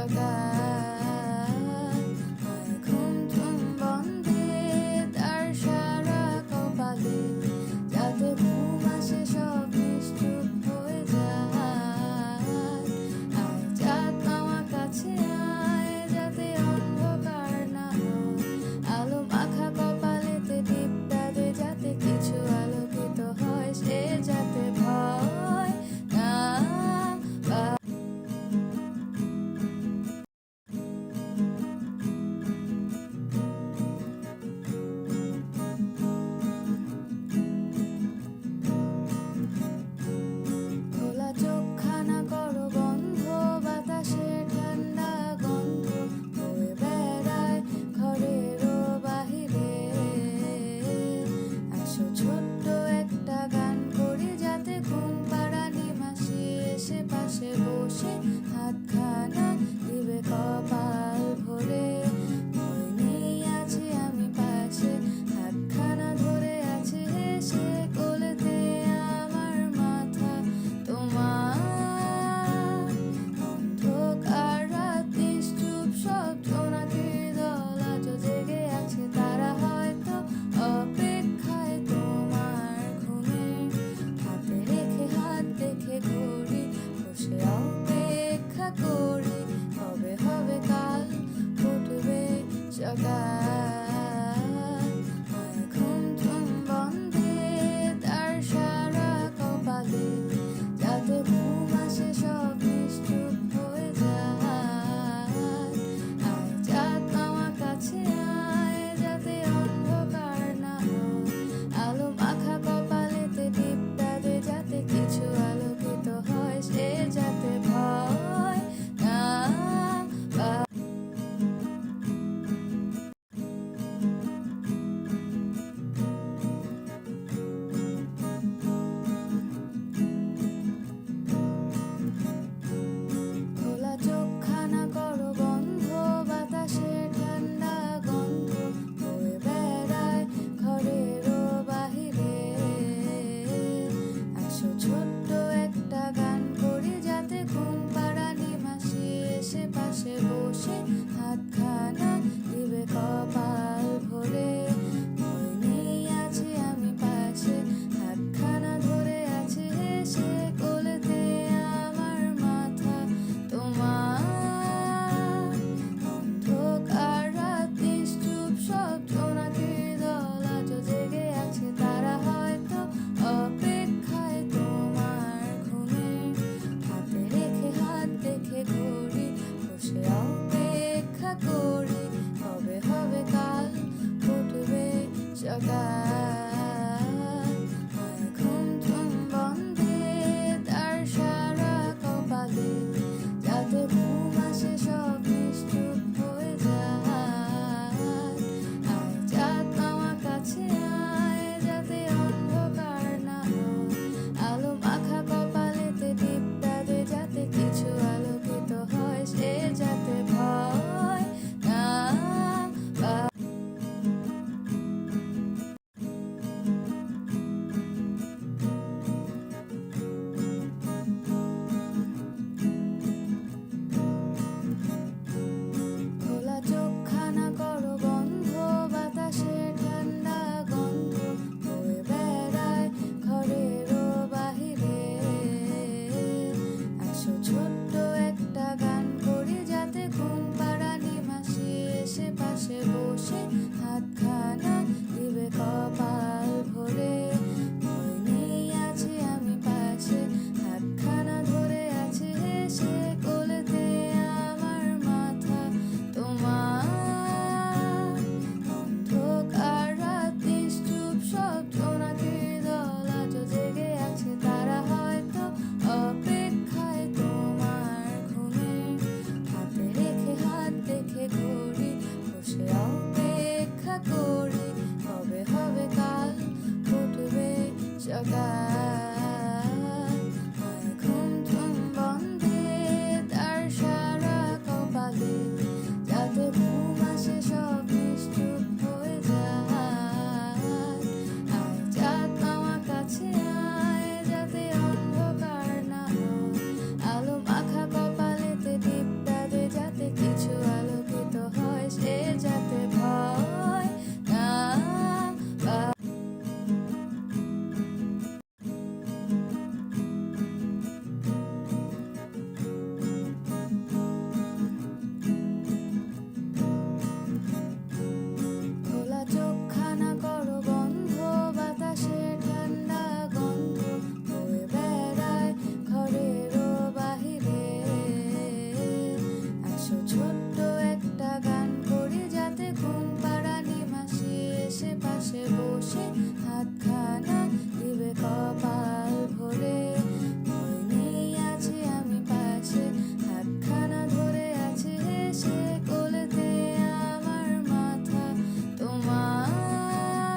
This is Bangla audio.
সকাল ঘুম ঝুম বন্ধে তার সারা কপালে যাতে ঘুম আসে সব নিশ্চুপ হয়ে যায়। চাঁদ মামা কাছে আয় যাতে অন্ধকার না হয়, আলো মাখা কপালেতে টিপটা দে যাতে কিছু আলোকিত হয়, সে যাতে ভয় না পায়। খোলা চোখখানা করো বন্ধ, বাতাসে ঠান্ডা গন্ধ বয়ে বেড়ায় ঘরেরও বাহিরে। আসো ছোট্ট একটা গান করি যাতে ঘুম পাড়া নিমাসি এসে পাশে বসে হাতখানা দিবে কপাল ভরে। ভয় নেই আছি আমি পাশে, হাতখানা ধরে আছে সে কোলেতে আমার মাথা তোমার। অন্ধকার রাত নিশ্চুপ সব জোনাকির দল আজ জেগে আছে, তারা হয়তো অপেক্ষায় তোমার ঘুমের। হাতে রেখে হাত দেখে ঘড়ি বসে অপেক্ষা করি, হবে হবে কাল ফুটবে সকাল। ঘুম ঝুম বন্ধে তার সারা কপালে যাতে ঘুম আসে সব নিশ্চুপ হয়ে যায়। চাঁদ মামা কাছে আয় যাতে অন্ধকার না হয়, আলো মাখা কপালেতে টিপটা দে যাতে কিছু আলোকিত হয়, সে যাতে ভয় না পায়। খোলা চোখখানা করো বন্ধ, বাতাসে ঠান্ডা গন্ধ বয়ে বেড়ায় ঘরেরও বাহিরে। আসো ছোট্ট একটা গান করি যাতে ঘুম পাড়া নিমাসি এসে পাশে বসে হাতখানা দিবে কপাল ভরে। ভয় নেই আছি আমি পাশে, হাতখানা ধরে আছে সে কোলেতে আমার মাথা তোমার। অন্ধকার রাত নিশ্চুপ সব জোনাকির দল আজ জেগে আছে, তারা হয়তো অপেক্ষায় তোমার ঘুমের। হাতে রেখে হাত দেখে ঘড়ি বসে অপেক্ষা করি, হবে হবে কাল ফুটবে সকাল।